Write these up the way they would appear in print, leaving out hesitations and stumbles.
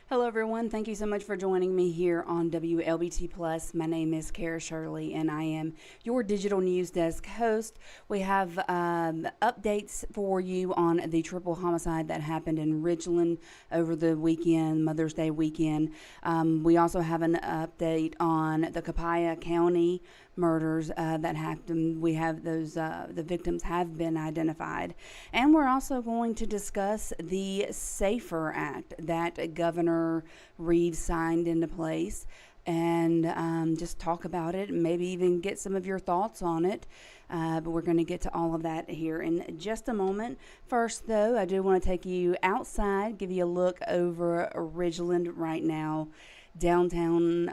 Hello, everyone. Thank you so much for joining me here on Wlbt Plus. My name is Cara Shirley, and I am your digital news desk host. We have updates for you on the triple homicide that happened in Ridgeland over the weekend, Mother's Day weekend. We also have an update on the Copiah County murders that happened. We have those, the victims have been identified. And we're also going to discuss the SAFER Act that Governor Reeves signed into place and just talk about it and maybe even get some of your thoughts on it. But we're going to get to all of that here in just a moment. First, though, I do want to take you outside, give you a look over Ridgeland right now. Downtown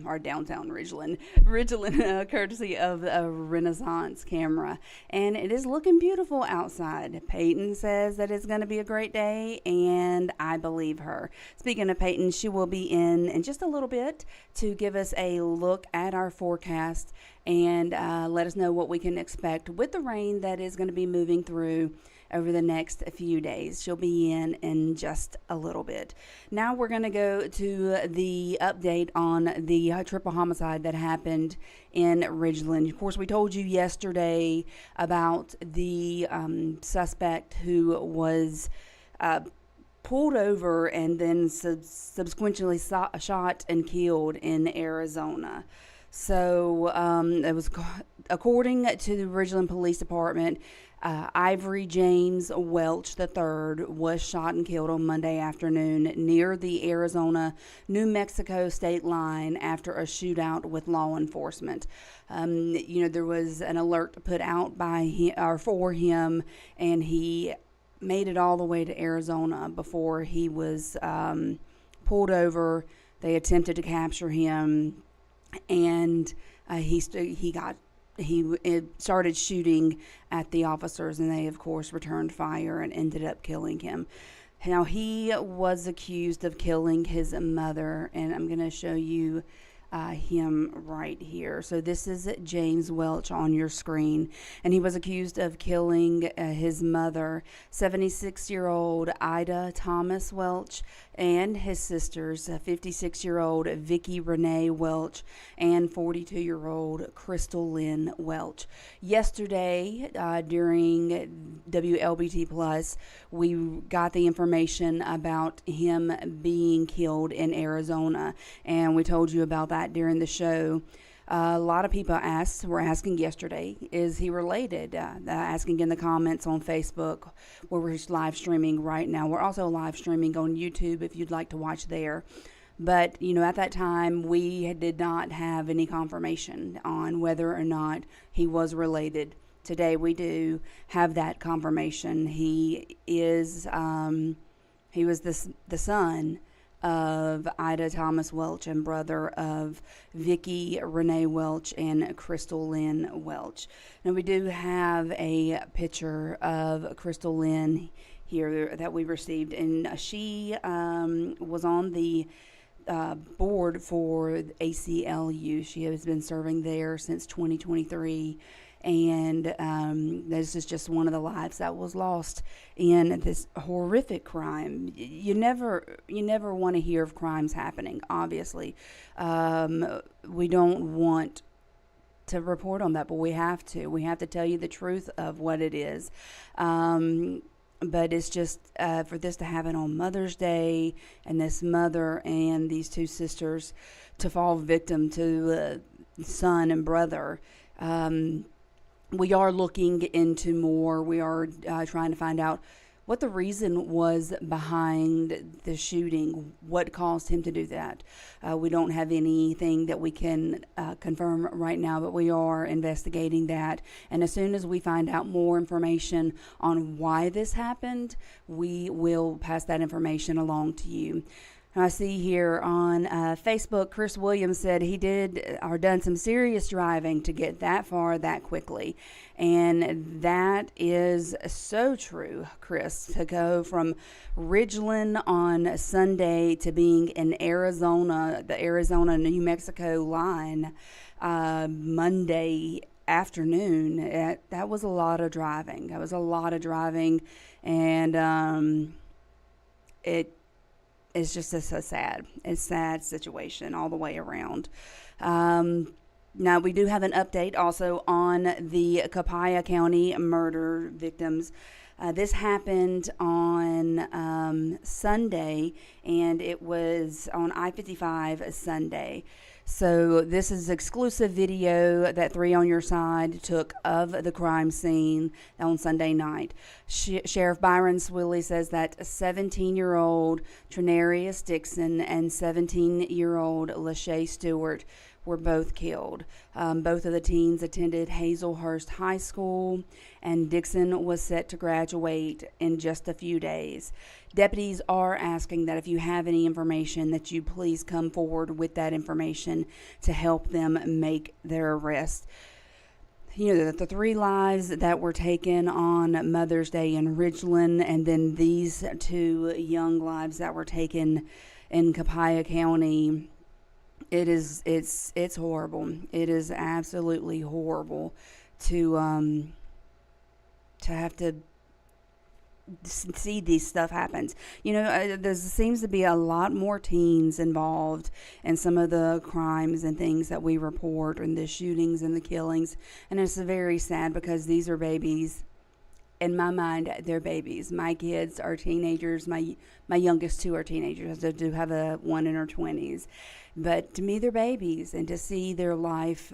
Ridgeland, courtesy of a Renaissance camera. And it is looking beautiful outside. Peyton says that it's going to be a great day, and I believe her. Speaking of Peyton, she will be in just a little bit to give us a look at our forecast and let us know what we can expect with the rain that is going to be moving through over the next few days. She'll be in just a little bit. Now we're going to go to the update on the triple homicide that happened in Ridgeland. Of course, we told you yesterday about the suspect who was pulled over and then subsequently shot and killed in Arizona. So it was, according to the Ridgeland Police Department, Ivory James Welch III was shot and killed on Monday afternoon near the Arizona-New Mexico state line after a shootout with law enforcement. There was an alert put out by him, or for him, and he made it all the way to Arizona before he was pulled over. They attempted to capture him, and he started shooting at the officers, and they, of course, returned fire and ended up killing him. Now, he was accused of killing his mother, and I'm going to show you him right here. So this is James Welch on your screen, and he was accused of killing his mother, 76-year-old Ida Thomas Welch, and his sisters, 56-year-old Vicki Renee Welch and 42-year-old Crystal Lynn Welch. Yesterday, during WLBT Plus, we got the information about him being killed in Arizona, and we told you about that during the show. A lot of people were asking yesterday, is he related? Asking in the comments on Facebook, where we're live streaming right now. We're also live streaming on YouTube if you'd like to watch there. But, at that time, we did not have any confirmation on whether or not he was related. Today, we do have that confirmation. He was the son of Ida Thomas Welch and brother of Vicki Renee Welch and Crystal Lynn Welch. Now, we do have a picture of Crystal Lynn here that we received, and she was on the board for ACLU. She has been serving there since 2023. And this is just one of the lives that was lost in this horrific crime. You never want to hear of crimes happening, obviously. We don't want to report on that, but we have to. We have to tell you the truth of what it is. But it's just for this to happen on Mother's Day, and this mother and these two sisters to fall victim to son and brother. We are looking into more. We are trying to find out what the reason was behind the shooting, what caused him to do that. We don't have anything that we can confirm right now, but we are investigating that. And as soon as we find out more information on why this happened, we will pass that information along to you. I see here on Facebook, Chris Williams said he done some serious driving to get that far that quickly. And that is so true, Chris, to go from Ridgeland on Sunday to being in Arizona, the Arizona-New Mexico line, Monday afternoon. That was a lot of driving. And it's just so sad. It's a sad situation all the way around. Now, we do have an update also on the Copiah County murder victims. This happened on Sunday, and it was on I-55 Sunday. So this is exclusive video that 3 on Your Side took of the crime scene on Sunday night. Sheriff Byron Swilley says that 17-year-old Trenarius Dixon and 17-year-old Lachey Stewart were both killed. Both of the teens attended Hazelhurst High School, and Dixon was set to graduate in just a few days. Deputies are asking that if you have any information, that you please come forward with that information to help them make their arrest. You know, the 3 lives that were taken on Mother's Day in Ridgeland, and then these 2 young lives that were taken in Copiah County. It's horrible. It is absolutely horrible to have to see these stuff happens. You know, there seems to be a lot more teens involved in some of the crimes and things that we report, and the shootings and the killings, and it's very sad because these are babies. In my mind, they're babies. My kids are teenagers. My youngest 2 are teenagers. I do have one in her 20s. But to me, they're babies. And to see their life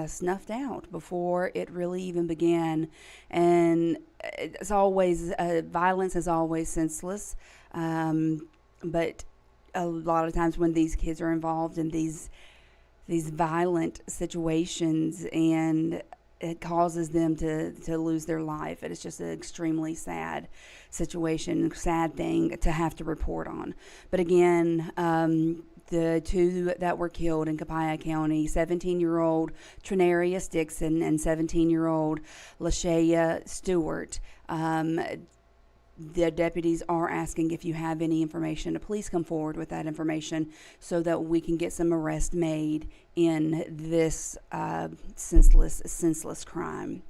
snuffed out before it really even began. And it's always, violence is always senseless. But a lot of times when these kids are involved in these violent situations, and it causes them to lose their life. It is just an extremely sad situation, sad thing to have to report on. But again, the 2 that were killed in Copiah County, 17-year-old Trenarius Dixon and 17-year-old Lachey Stewart, the deputies are asking if you have any information to please come forward with that information so that we can get some arrests made in this senseless crime.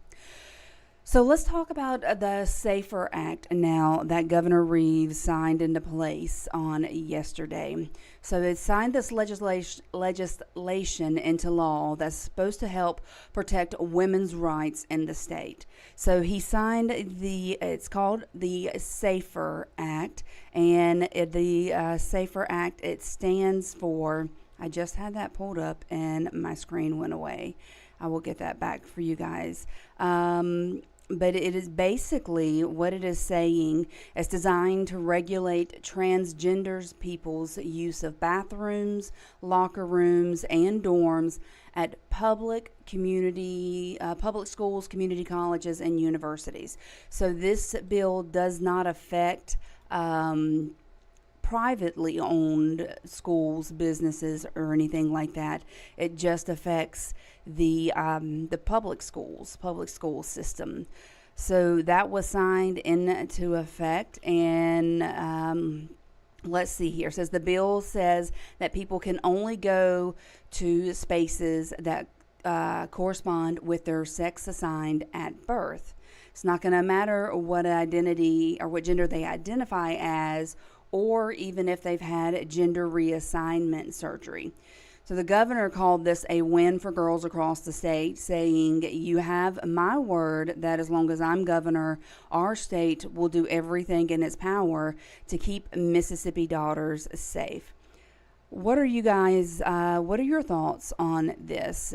So let's talk about the SAFER Act now that Governor Reeves signed into place on yesterday. So it signed this legislation into law that's supposed to help protect women's rights in the state. So he signed it's called the SAFER Act, and the SAFER Act, it stands for, I just had that pulled up and my screen went away. I will get that back for you guys. But it is basically what it is saying. It's designed to regulate transgender people's use of bathrooms, locker rooms, and dorms at public schools, community colleges, and universities. So this bill does not affect privately owned schools, businesses, or anything like that. It just affects the public school system. So that was signed into effect, and let's see here. It says the bill says that people can only go to spaces that correspond with their sex assigned at birth. It's not going to matter what identity or what gender they identify as, or even if they've had gender reassignment surgery. So the governor called this a win for girls across the state, saying, "You have my word that as long as I'm governor, our state will do everything in its power to keep Mississippi daughters safe." What are you guys, what are your thoughts on this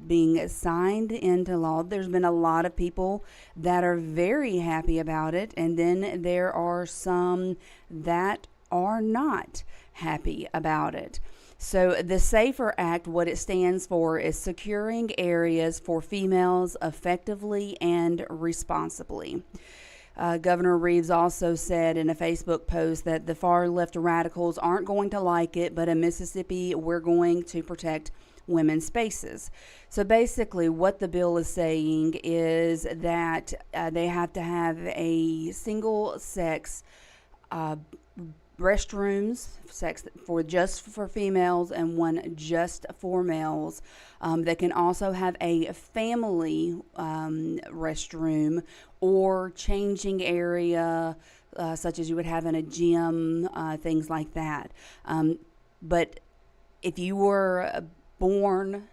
being signed into law? There's been a lot of people that are very happy about it, and then there are some that are not happy about it. So the SAFER Act, what it stands for is securing areas for females effectively and responsibly. Governor Reeves also said in a Facebook post that the far left radicals aren't going to like it, but in Mississippi, we're going to protect women's spaces. So basically what the bill is saying is that they have to have a single sex restrooms, sex for females, and one just for males. They can also have a family restroom or changing area, such as you would have in a gym, things like that. But if you were born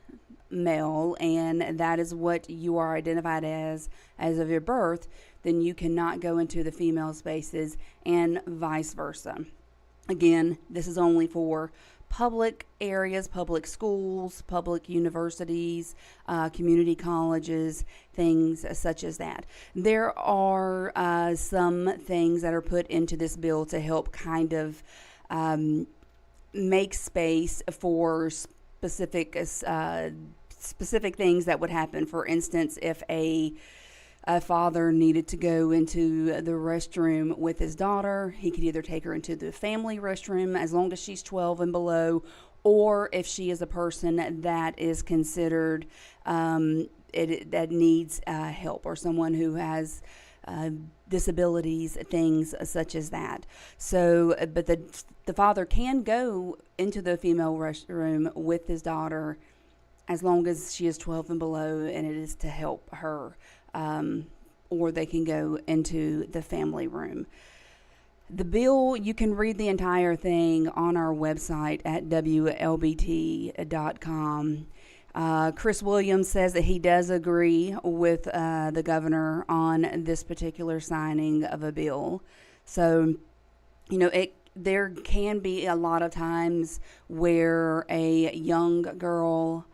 male and that is what you are identified as of your birth, then you cannot go into the female spaces and vice versa. Again, this is only for public areas, public schools, public universities, community colleges, things such as that. There are some things that are put into this bill to help kind of make space for specific things that would happen. For instance, if a father needed to go into the restroom with his daughter, he could either take her into the family restroom as long as she's 12 and below, or if she is a person that is considered that needs help, or someone who has disabilities, things such as that. So, but the father can go into the female restroom with his daughter as long as she is 12 and below, and it is to help her. Or they can go into the family room. The bill, you can read the entire thing on our website at Wlbt.com. Chris Williams says that he does agree with the governor on this particular signing of a bill. So, there can be a lot of times where a young girl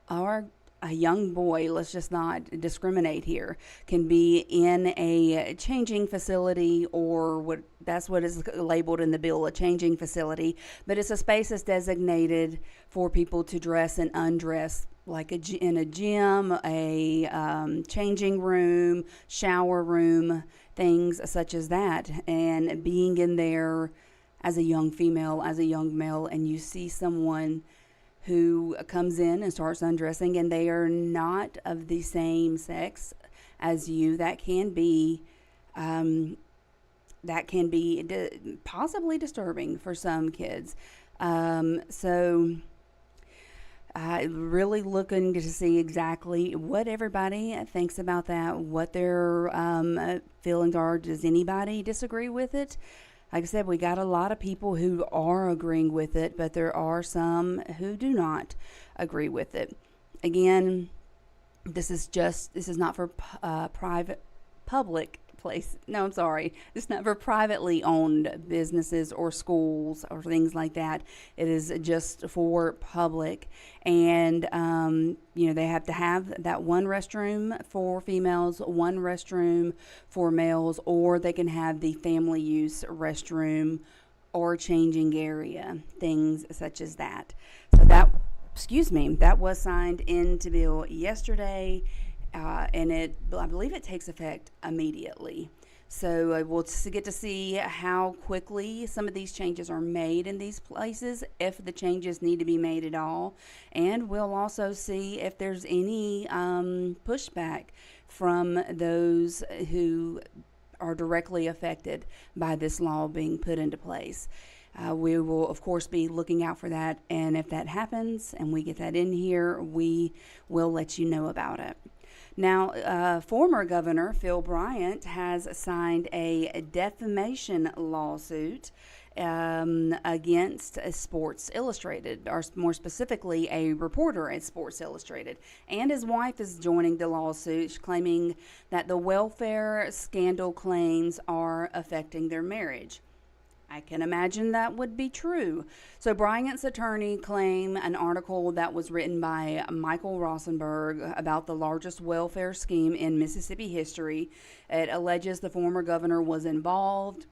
or a young boy, let's just not discriminate here, can be in a changing facility, or that's what is labeled in the bill, a changing facility, but it's a space that's designated for people to dress and undress, like in a gym, a changing room, shower room, things such as that. And being in there as a young female, as a young male, and you see someone who comes in and starts undressing and they are not of the same sex as you, that can be possibly disturbing for some kids. So really looking to see exactly what everybody thinks about that, what their feelings are. Does anybody disagree with it? Like I said, we got a lot of people who are agreeing with it, but there are some who do not agree with it. Again, this is not for public place. No, I'm sorry. It's not for privately owned businesses or schools or things like that. It is just for public. And, they have to have that one restroom for females, one restroom for males, or they can have the family use restroom or changing area, things such as that. So that was signed into bill yesterday. And I believe it takes effect immediately. So we'll get to see how quickly some of these changes are made in these places, if the changes need to be made at all. And we'll also see if there's any pushback from those who are directly affected by this law being put into place. We will, of course, be looking out for that. And if that happens and we get that in here, we will let you know about it. Now, former Governor Phil Bryant has signed a defamation lawsuit against Sports Illustrated, or more specifically, a reporter at Sports Illustrated. And his wife is joining the lawsuit, claiming that the welfare scandal claims are affecting their marriage. I can imagine that would be true. So Bryant's attorney claimed an article that was written by Michael Rosenberg about the largest welfare scheme in Mississippi history. It alleges the former governor was involved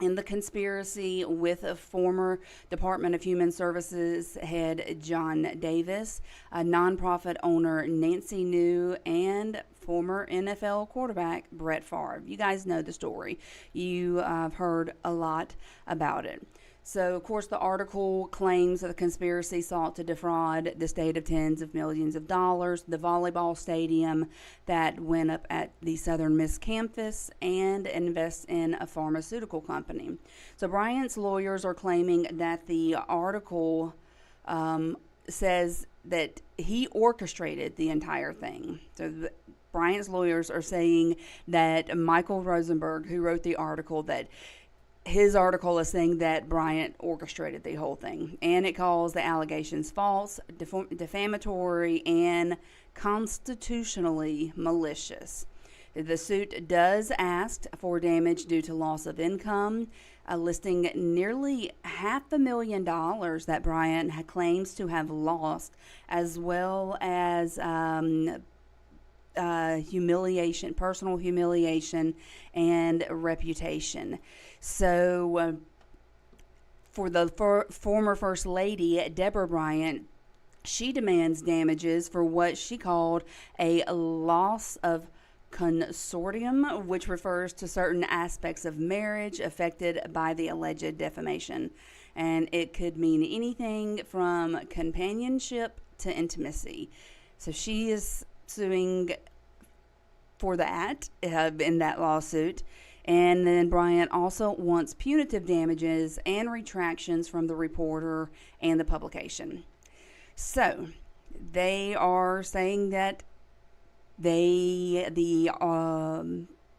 in the conspiracy with a former Department of Human Services head John Davis, a nonprofit owner Nancy New, and former NFL quarterback Brett Favre. You guys know the story. You have heard a lot about it. So, of course, the article claims that the conspiracy sought to defraud the state of tens of millions of dollars, the volleyball stadium that went up at the Southern Miss campus, and invest in a pharmaceutical company. So Bryant's lawyers are claiming that the article says that he orchestrated the entire thing. So Bryant's lawyers are saying that Michael Rosenberg, who wrote the article, that his article is saying that Bryant orchestrated the whole thing, and it calls the allegations false, defamatory, and constitutionally malicious. The suit does ask for damage due to loss of income, listing nearly $500,000 that Bryant claims to have lost, as well as humiliation, personal humiliation, and reputation. So for the former First Lady, Deborah Bryant, she demands damages for what she called a loss of consortium, which refers to certain aspects of marriage affected by the alleged defamation. And it could mean anything from companionship to intimacy. So she is suing for that in that lawsuit. And then Bryant also wants punitive damages and retractions from the reporter and the publication. So they are saying that the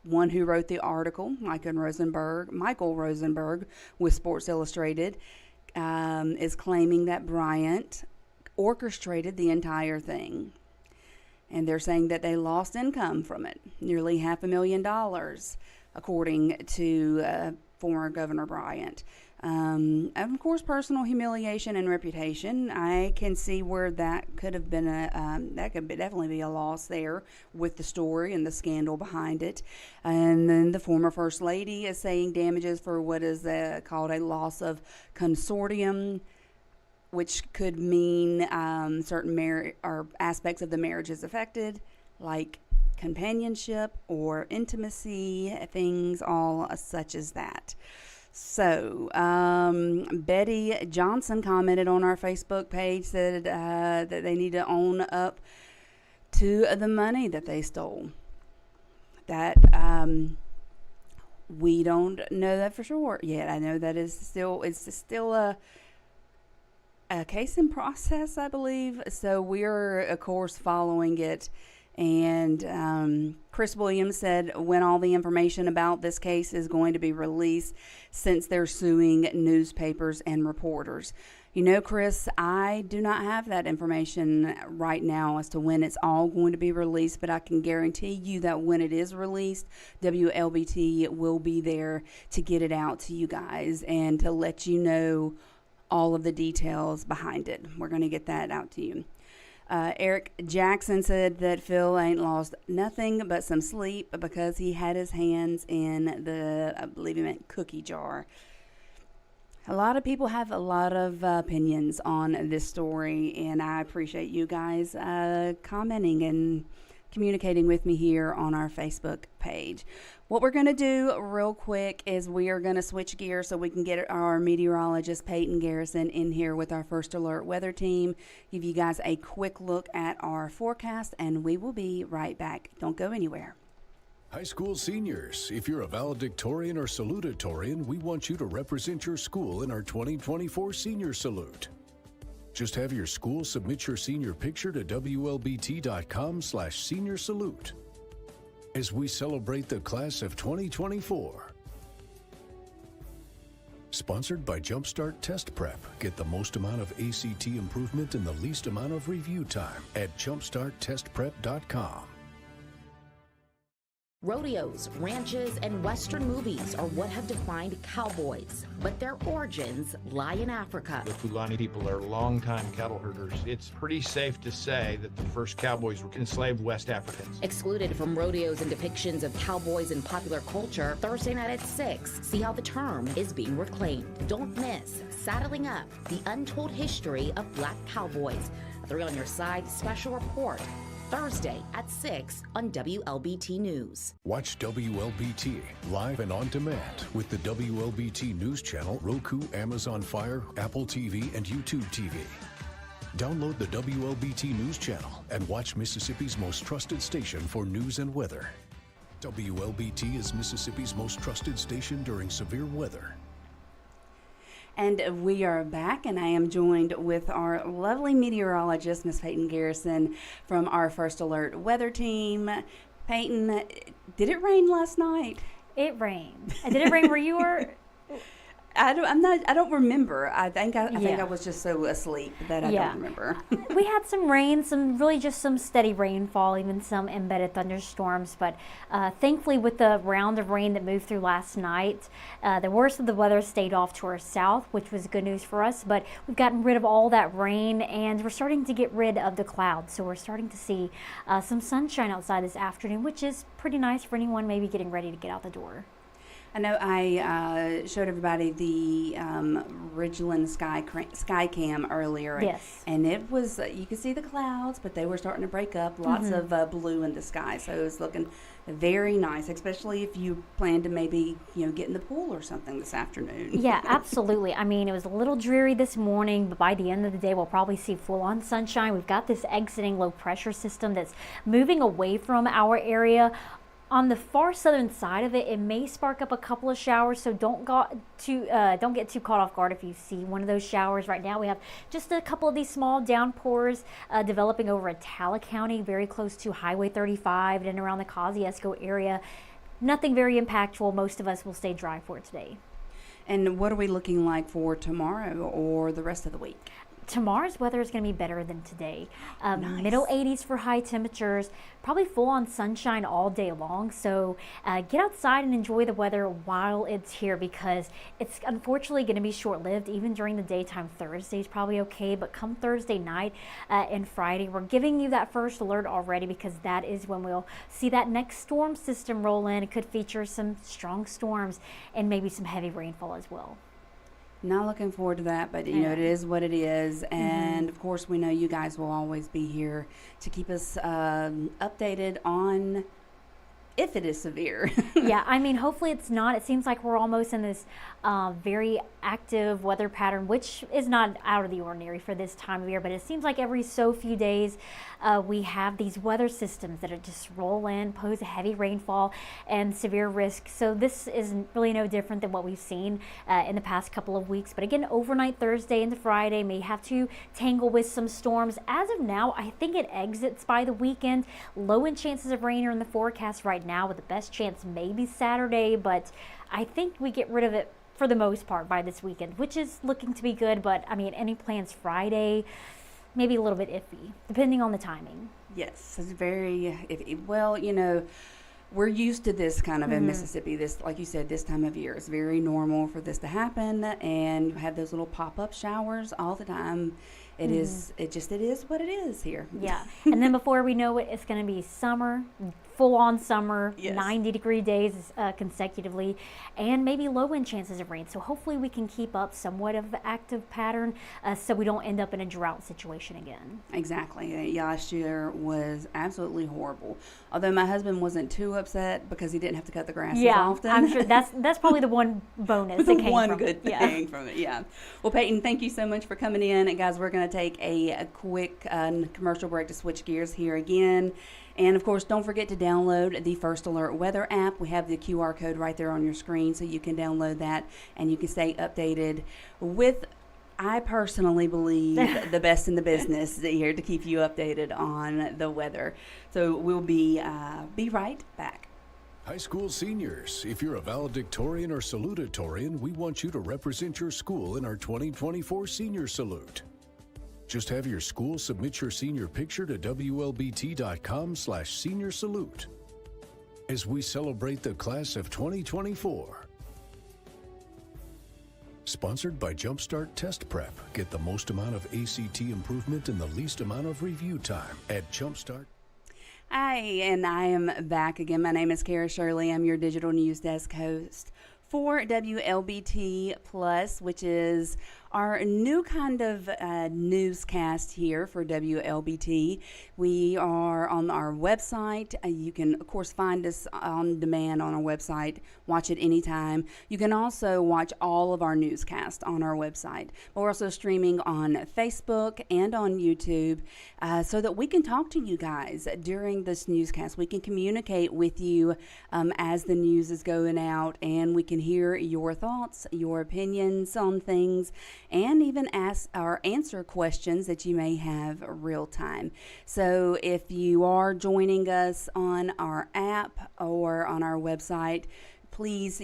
one who wrote the article, Michael Rosenberg with Sports Illustrated, is claiming that Bryant orchestrated the entire thing. And they're saying that they lost income from it, nearly $500,000, according to former Governor Bryant. And of course, personal humiliation and reputation. I can see where that could have been that could definitely be a loss there with the story and the scandal behind it. And then the former First Lady is saying damages for what is called a loss of consortium, which could mean certain or aspects of the marriage is affected, like companionship or intimacy, things all such as that. So Betty Johnson commented on our Facebook page, said that they need to own up to the money that they stole. That we don't know that for sure yet. I know that it's still a case in process, I believe. So we're, of course, following it. And Chris Williams said when all the information about this case is going to be released, since they're suing newspapers and reporters. You know, Chris, I do not have that information right now as to when it's all going to be released, but I can guarantee you that when it is released, WLBT will be there to get it out to you guys and to let you know all of the details behind it. We're going to get that out to you. Eric Jackson said that Phil ain't lost nothing but some sleep because he had his hands in the, I believe he meant cookie jar. A lot of people have a lot of opinions on this story, and I appreciate you guys commenting and communicating with me here on our Facebook page. What we're going to do real quick is we are going to switch gears so we can get our meteorologist Peyton Garrison in here with our First Alert weather team, give you guys a quick look at our forecast, and we will be right back. Don't go anywhere. High school seniors, if you're a valedictorian or salutatorian, we want you to represent your school in our 2024 Senior Salute. Just have your school submit your senior picture to WLBT.com/senior salute as we celebrate the class of 2024. Sponsored by Jumpstart Test Prep. Get the most amount of ACT improvement in the least amount of review time at jumpstarttestprep.com. Rodeos, ranches, and Western movies are what have defined cowboys, but their origins lie in Africa. The Fulani people are longtime cattle herders. It's pretty safe to say that the first cowboys were enslaved West Africans. Excluded from rodeos and depictions of cowboys in popular culture, Thursday night at 6. See how the term is being reclaimed. Don't miss Saddling Up, the untold history of black cowboys. A 3 on Your Side special report. Thursday at 6 on WLBT News. Watch WLBT live and on demand with the WLBT News Channel, Roku, Amazon Fire, Apple TV, and YouTube TV. Download the WLBT News Channel and watch Mississippi's most trusted station for news and weather. WLBT is Mississippi's most trusted station during severe weather. And we are back, and I am joined with our lovely meteorologist, Miss Peyton Garrison, from our First Alert weather team. Peyton, did it rain last night? It rained. Did it rain where you were? I don't remember. I think I was just so asleep that I don't remember. We had some rain, some steady rainfall, even some embedded thunderstorms. But thankfully, with the round of rain that moved through last night, the worst of the weather stayed off to our south, which was good news for us. But we've gotten rid of all that rain, and we're starting to get rid of the clouds. So we're starting to see some sunshine outside this afternoon, which is pretty nice for anyone maybe getting ready to get out the door. I know I showed everybody the Ridgeland sky cam earlier. Yes. And it was, you could see the clouds, but they were starting to break up. Lots of blue in the sky. So it was looking very nice, especially if you plan to maybe, get in the pool or something this afternoon. Yeah, absolutely. I mean, it was a little dreary this morning, but by the end of the day, we'll probably see full-on sunshine. We've got this exiting low pressure system that's moving away from our area. On the far southern side of it, it may spark up a couple of showers, so don't get too caught off guard if you see one of those showers. Right now, we have just a couple of these small downpours developing over Attala County, very close to Highway 35 and around the Kosciuszko area. Nothing very impactful. Most of us will stay dry for today. And what are we looking like for tomorrow or the rest of the week? Tomorrow's weather is going to be better than today. Nice. Middle 80s for high temperatures, probably full-on sunshine all day long. So get outside and enjoy the weather while it's here, because it's unfortunately going to be short-lived. Even during the daytime, Thursday is probably okay, but come Thursday night and Friday, we're giving you that first alert already, because that is when we'll see that next storm system roll in. It could feature some strong storms and maybe some heavy rainfall as well. Not looking forward to that, but it is what it is. And of course, we know you guys will always be here to keep us updated on if it is severe. Yeah, I mean, hopefully it's not. It seems like we're almost in this very active weather pattern, which is not out of the ordinary for this time of year, but it seems like every so few days we have these weather systems that are just roll in, pose a heavy rainfall and severe risk. So this is really no different than what we've seen in the past couple of weeks. But again, overnight Thursday into Friday may have to tangle with some storms. As of now, I think it exits by the weekend. Low in chances of rain are in the forecast right now, with the best chance maybe Saturday, but I think we get rid of it for the most part by this weekend, which is looking to be good. But I mean, any plans Friday, maybe a little bit iffy, depending on the timing. Yes, it's very iffy. Well, we're used to this kind of in Mississippi. This, like you said, this time of year, it's very normal for this to happen, and you have those little pop-up showers all the time. It is what it is here. Yeah. And then before we know it, it's going to be summer, full-on summer, yes. 90-degree days consecutively, and maybe low-end chances of rain. So hopefully we can keep up somewhat of an active pattern so we don't end up in a drought situation again. Exactly. Last year was absolutely horrible. Although my husband wasn't too upset because he didn't have to cut the grass as often. I'm sure that's probably the one bonus that came one from good thing from it. Yeah. Well, Peyton, thank you so much for coming in. And guys, we're going to take a quick commercial break to switch gears here again. And of course, don't forget to download the First Alert Weather app. We have the QR code right there on your screen, so you can download that and you can stay updated with, I personally believe, the best in the business here to keep you updated on the weather. So we'll be right back. High school seniors, if you're a valedictorian or salutatorian, we want you to represent your school in our 2024 Senior Salute. Just have your school submit your senior picture to WLBT.com/senior salute as we celebrate the class of 2024. Sponsored by Jumpstart Test Prep. Get the most amount of ACT improvement in the least amount of review time at Jumpstart. Hi, and I am back again. My name is Cara Shirley. I'm your digital news desk host for WLBT Plus, which is our new kind of newscast here for WLBT. We are on our website. You can, of course, find us on demand on our website, watch it anytime. You can also watch all of our newscasts on our website. But we're also streaming on Facebook and on YouTube so that we can talk to you guys during this newscast. We can communicate with you as the news is going out, and we can hear your thoughts, your opinions on things, and even ask or answer questions that you may have real time. So if you are joining us on our app or on our website, please,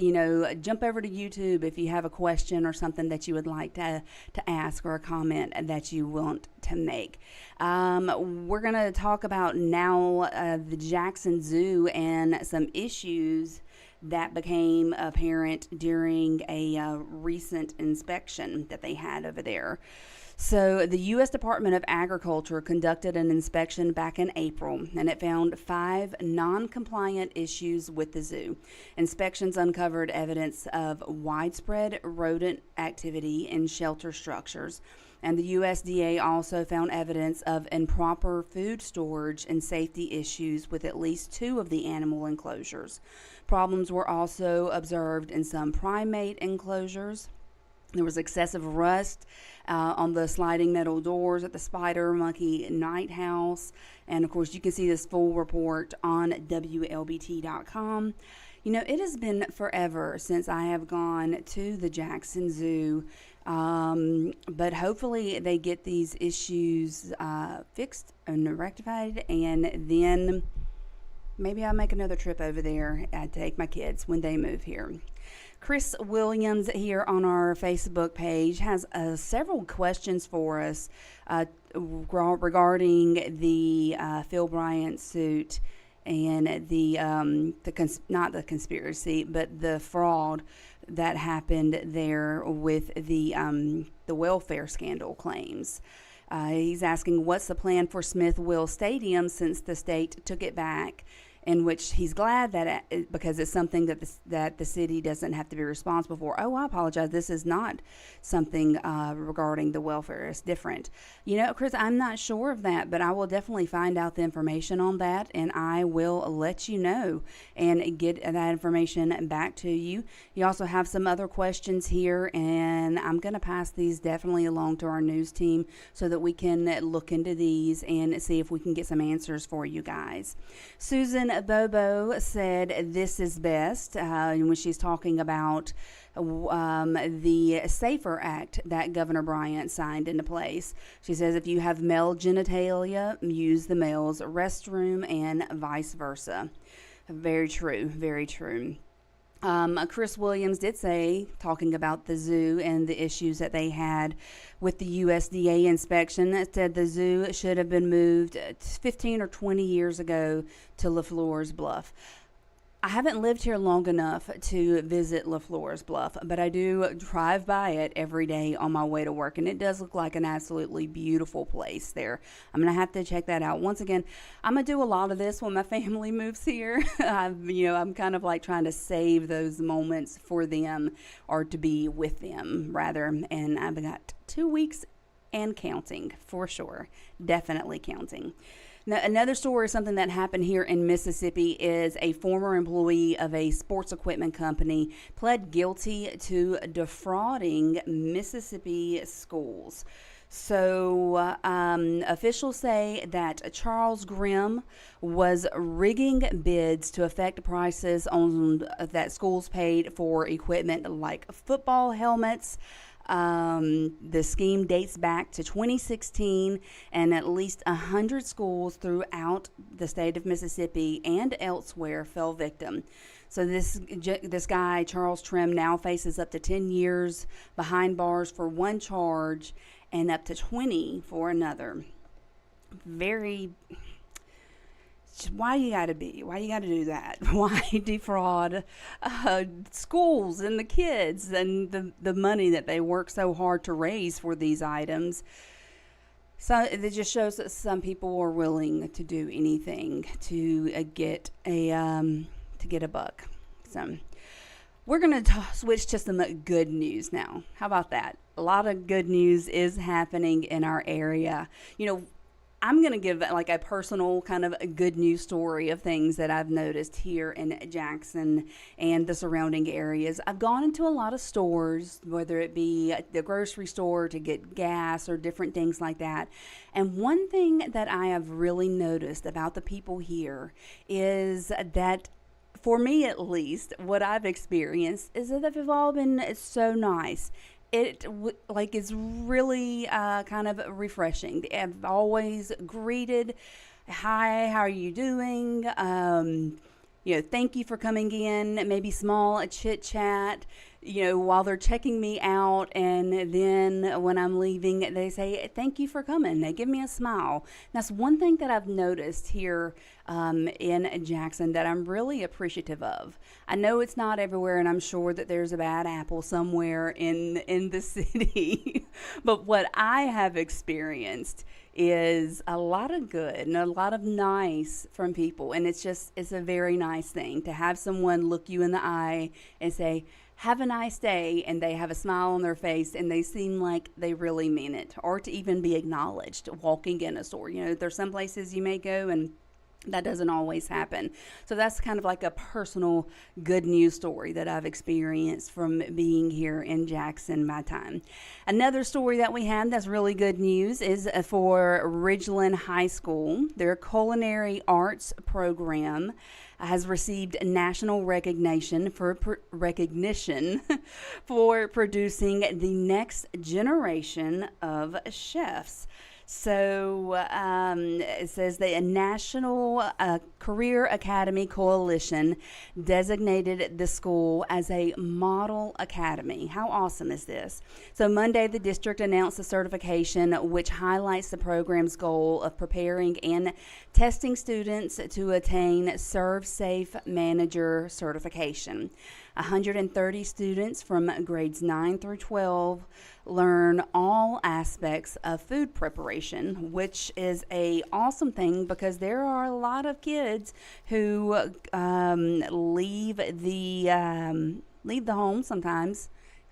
jump over to YouTube if you have a question or something that you would like to ask or a comment that you want to make. We're going to talk about now the Jackson Zoo and some issues that became apparent during a recent inspection that they had over there. So the U.S. Department of Agriculture conducted an inspection back in April, and it found 5 non-compliant issues with the zoo. Inspections uncovered evidence of widespread rodent activity in shelter structures, and the USDA also found evidence of improper food storage and safety issues with at least 2 of the animal enclosures. Problems were also observed in some primate enclosures. There was excessive rust on the sliding metal doors at the Spider Monkey Night House. And of course, you can see this full report on WLBT.com. It has been forever since I have gone to the Jackson Zoo, but hopefully they get these issues fixed and rectified, and then maybe I'll make another trip over there and take my kids when they move here. Chris Williams here on our Facebook page has several questions for us regarding the Phil Bryant suit and not the conspiracy, but the fraud that happened there with the welfare scandal claims. He's asking, what's the plan for Smith-Will Stadium since the state took it back? In which he's glad that because it's something that the city doesn't have to be responsible for. Oh, I apologize. This is not something regarding the welfare. It's different. Chris, I'm not sure of that, but I will definitely find out the information on that, and I will let you know and get that information back to you. You also have some other questions here, and I'm going to pass these definitely along to our news team so that we can look into these and see if we can get some answers for you guys. Susan Bobo said this is best when she's talking about the SAFER Act that Governor Bryant signed into place. She says if you have male genitalia, use the male's restroom and vice versa. Very true, very true. Chris Williams did say, talking about the zoo and the issues that they had with the USDA inspection, that said the zoo should have been moved 15 or 20 years ago to LaFleur's Bluff. I haven't lived here long enough to visit LaFleur's Bluff, but I do drive by it every day on my way to work, and it does look like an absolutely beautiful place there. I'm going to have to check that out. Once again, I'm going to do a lot of this when my family moves here. I'm kind of like trying to save those moments for them, or to be with them, rather, and I've got 2 weeks and counting, for sure. Definitely counting. Now, another story, something that happened here in Mississippi, is a former employee of a sports equipment company pled guilty to defrauding Mississippi schools. So officials say that Charles Grimm was rigging bids to affect prices on that schools paid for equipment like football helmets. The scheme dates back to 2016, and at least 100 schools throughout the state of Mississippi and elsewhere fell victim. So this guy, Charles Trim, now faces up to 10 years behind bars for one charge and up to 20 for another. Why you gotta do that? Why defraud schools and the kids and the money that they work so hard to raise for these items? So it just shows that some people are willing to do anything to get a buck. So We're going to switch to some good news now. How about that? A lot of good news is happening in our area. You know, I'm going to give like a personal kind of a good news story of things that I've noticed here in Jackson and the surrounding areas. I've gone into a lot of stores, whether it be the grocery store to get gas or different things like that. And one thing that I have really noticed about the people here is that, for me at least, what I've experienced is that they've all been so nice. It is really kind of refreshing. I've always greeted, "Hi, how are you doing? Thank you for coming in." Maybe small chit chat, while they're checking me out, and then when I'm leaving, they say, "Thank you for coming." They give me a smile. That's one thing that I've noticed here in Jackson that I'm really appreciative of. I know it's not everywhere, and I'm sure that there's a bad apple somewhere in the city, but what I have experienced is a lot of good and a lot of nice from people, and it's a very nice thing to have someone look you in the eye and say, "Have a nice day," and they have a smile on their face and they seem like they really mean it, or to even be acknowledged walking in a store. There's some places you may go and that doesn't always happen. So that's kind of like a personal good news story that I've experienced from being here in Jackson my time. Another story that we have that's really good news is for Ridgeland High School. Their culinary arts program has received national recognition for producing the next generation of chefs. So it says the National Career Academy Coalition designated the school as a model academy. How awesome is this? So Monday, the district announced the certification, which highlights the program's goal of preparing and testing students to attain Serve Safe Manager certification. 130 students from grades 9 through 12 learn all aspects of food preparation, which is a awesome thing because there are a lot of kids who leave the home sometimes,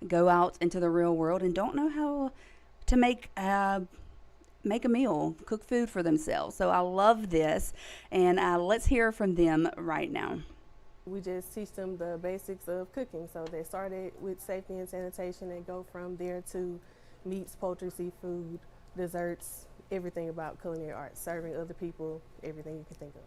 go out into the real world and don't know how to make a meal, cook food for themselves. So I love this, and let's hear from them right now. We just teach them the basics of cooking. So they started with safety and sanitation and go from there to meats, poultry, seafood, desserts, everything about culinary arts, serving other people, everything you can think of.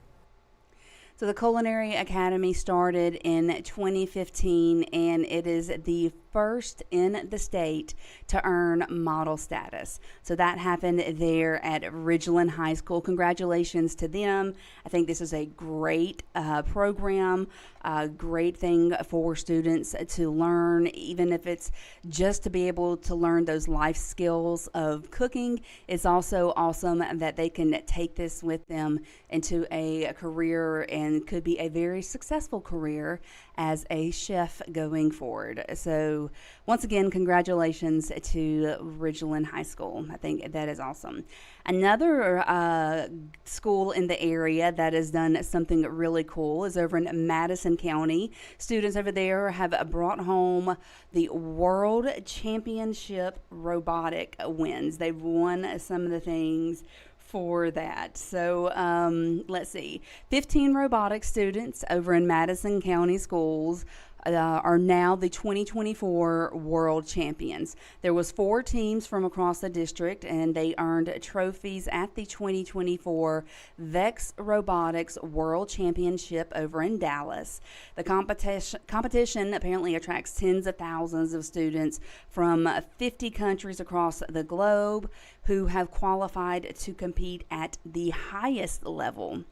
So the Culinary Academy started in 2015, and it is the first in the state to earn model status. So that happened there at Ridgeland High School. Congratulations to them. I think this is a great program, a great thing for students to learn, even if it's just to be able to learn those life skills of cooking. It's also awesome that they can take this with them into a career, and could be a very successful career as a chef going forward. So once again, congratulations to Ridgeland High School. I think that is awesome. Another school in the area that has done something really cool is over in Madison County. Students over there have brought home the World Championship robotic wins. They've won some of the things for that. So let's see, 15 robotics students over in Madison County schools are now the 2024 world champions. There was 4 teams from across the district, and they earned trophies at the 2024 VEX Robotics World Championship over in Dallas. The competition apparently attracts tens of thousands of students from 50 countries across the globe who have qualified to compete at the highest level.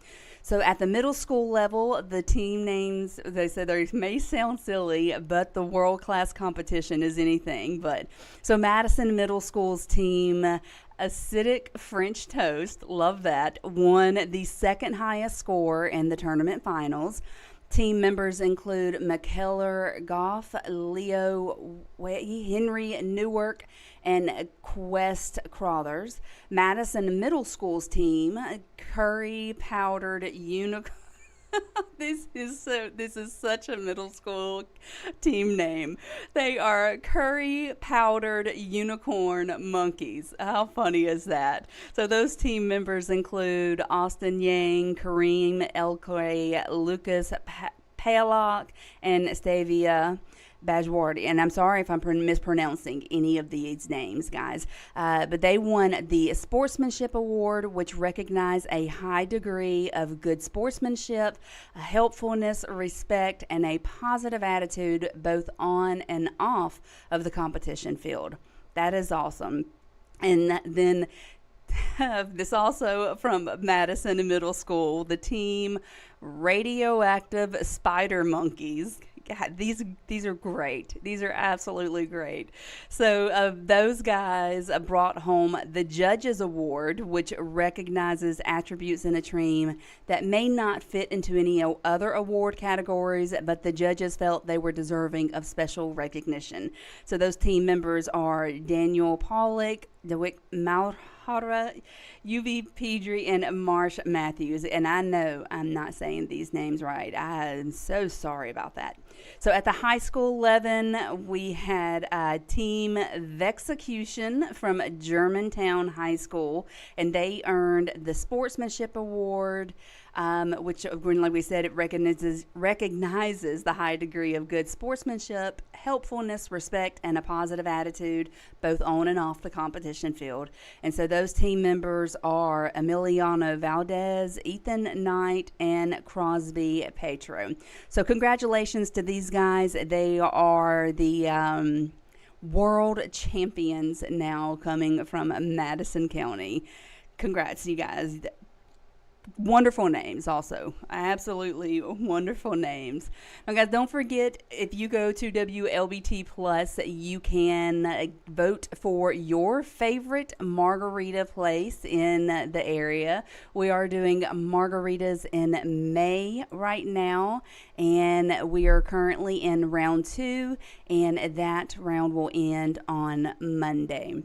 So at the middle school level, the team names, they said they may sound silly, but the world-class competition is anything but. So Madison Middle School's team, Acidic French Toast, love that, won the second highest score in the tournament finals. Team members include McKellar Goff, Leo Henry Newark, and Quest Crothers. Madison Middle School's team, Curry Powdered Unicorn. This is such a middle school team name. They are curry powdered unicorn monkeys. How funny is that? So those team members include Austin Yang, Kareem Elkray, Lucas Paylock, and Stavia Bajwardi, and I'm sorry if I'm mispronouncing any of these names, guys, but they won the Sportsmanship Award, which recognized a high degree of good sportsmanship, helpfulness, respect, and a positive attitude both on and off of the competition field. That is awesome. And then this also from Madison Middle School, the team Radioactive Spider Monkeys. God, these are great. These are absolutely great. So those guys brought home the Judges Award, which recognizes attributes in a team that may not fit into any other award categories, but the judges felt they were deserving of special recognition. So those team members are Daniel Pollock, DeWick Malhara, UV Pedri, and Marsh Matthews. And I know I'm not saying these names right. I'm so sorry about that. So at the high school 11, we had Team Vexecution from Germantown High School, and they earned the Sportsmanship Award, which, like we said, it recognizes the high degree of good sportsmanship, helpfulness, respect, and a positive attitude, both on and off the competition field. And so those team members are Emiliano Valdez, Ethan Knight, and Crosby Petro. So congratulations to these guys. They are the world champions now, coming from Madison County. Congrats, you guys. Wonderful names also. Absolutely wonderful names. Now, guys, don't forget, if you go to WLBT Plus, you can vote for your favorite margarita place in the area. We are doing margaritas in May right now, and we are currently in round 2, and that round will end on Monday.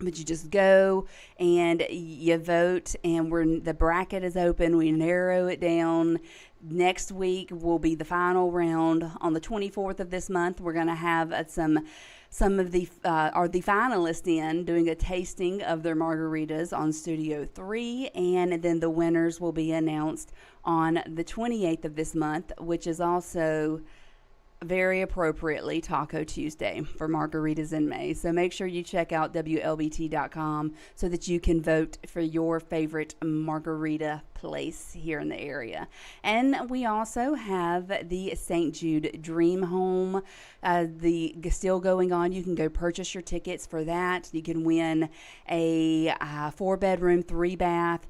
But you just go and you vote, and the bracket is open. We narrow it down. Next week will be the final round. On the 24th of this month, we're going to have some of the finalists in doing a tasting of their margaritas on Studio 3, and then the winners will be announced on the 28th of this month, which is also very appropriately Taco Tuesday for margaritas in May. So make sure you check out WLBT.com so that you can vote for your favorite margarita place here in the area. And we also have the St. Jude Dream Home, still going on. You can go purchase your tickets for that. You can win a 4-bedroom, 3-bath,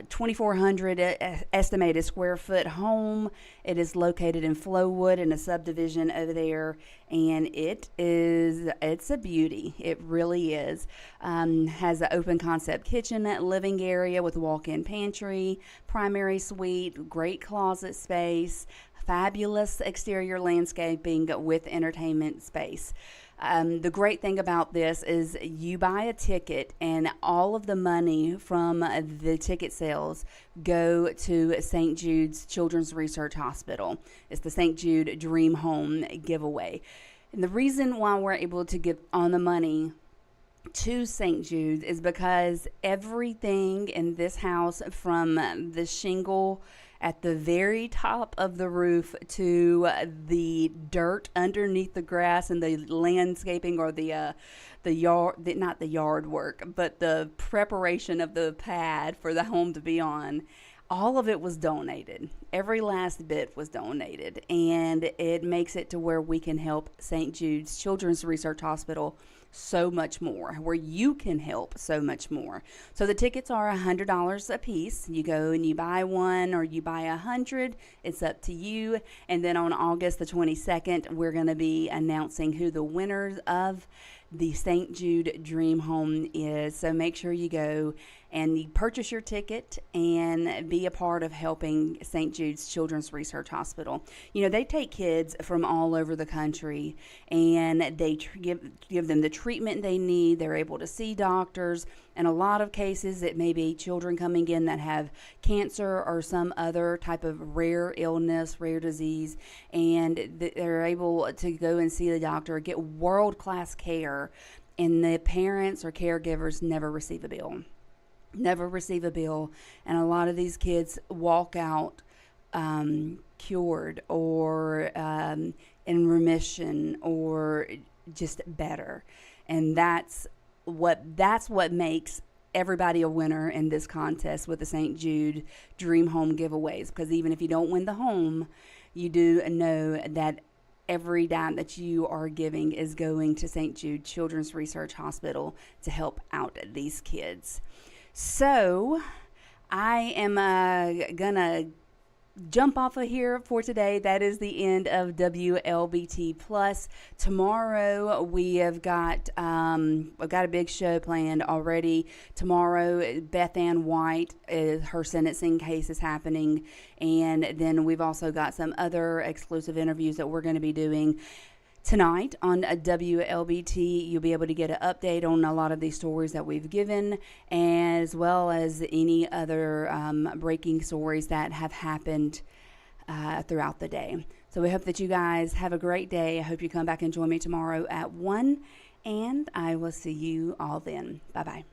2,400 estimated square foot home. It is located in Flowood in a subdivision over there, and it's a beauty. It really is. Has an open concept kitchen, living area with walk-in pantry, primary suite, great closet space, fabulous exterior landscaping with entertainment space. The great thing about this is you buy a ticket, and all of the money from the ticket sales go to St. Jude's Children's Research Hospital. It's the St. Jude Dream Home giveaway. And the reason why we're able to give on the money to St. Jude is because everything in this house, from the shingle at the very top of the roof to the dirt underneath the grass and the landscaping, or the yard, not the yard work, but the preparation of the pad for the home to be on, all of it was donated. Every last bit was donated, and it makes it to where we can help St. Jude's Children's Research Hospital so much more, where you can help so much more. So the tickets are $100 a piece. You go and you buy one, or you buy 100. It's up to you. And then on August the 22nd, we're going to be announcing who the winners of the St. Jude Dream Home is. So make sure you go and you purchase your ticket and be a part of helping St. Jude's Children's Research Hospital. You know, they take kids from all over the country, and they give them the treatment they need. They're able to see doctors. In a lot of cases, it may be children coming in that have cancer or some other type of rare illness, rare disease, and they're able to go and see the doctor, get world-class care, and the parents or caregivers never receive a bill. Never receive a bill. And a lot of these kids walk out cured or in remission or just better. And that's what makes everybody a winner in this contest with the St. Jude Dream Home giveaways. Because even if you don't win the home, you do know that every dime that you are giving is going to St. Jude Children's Research Hospital to help out these kids. So I am gonna jump off of here for today. That is the end of WLBT Plus. Tomorrow we've got a big show planned already. Tomorrow, Beth Ann White, her sentencing case is happening, and then we've also got some other exclusive interviews that we're going to be doing. Tonight on WLBT, you'll be able to get an update on a lot of these stories that we've given, as well as any other breaking stories that have happened throughout the day. So we hope that you guys have a great day. I hope you come back and join me tomorrow at 1, and I will see you all then. Bye-bye.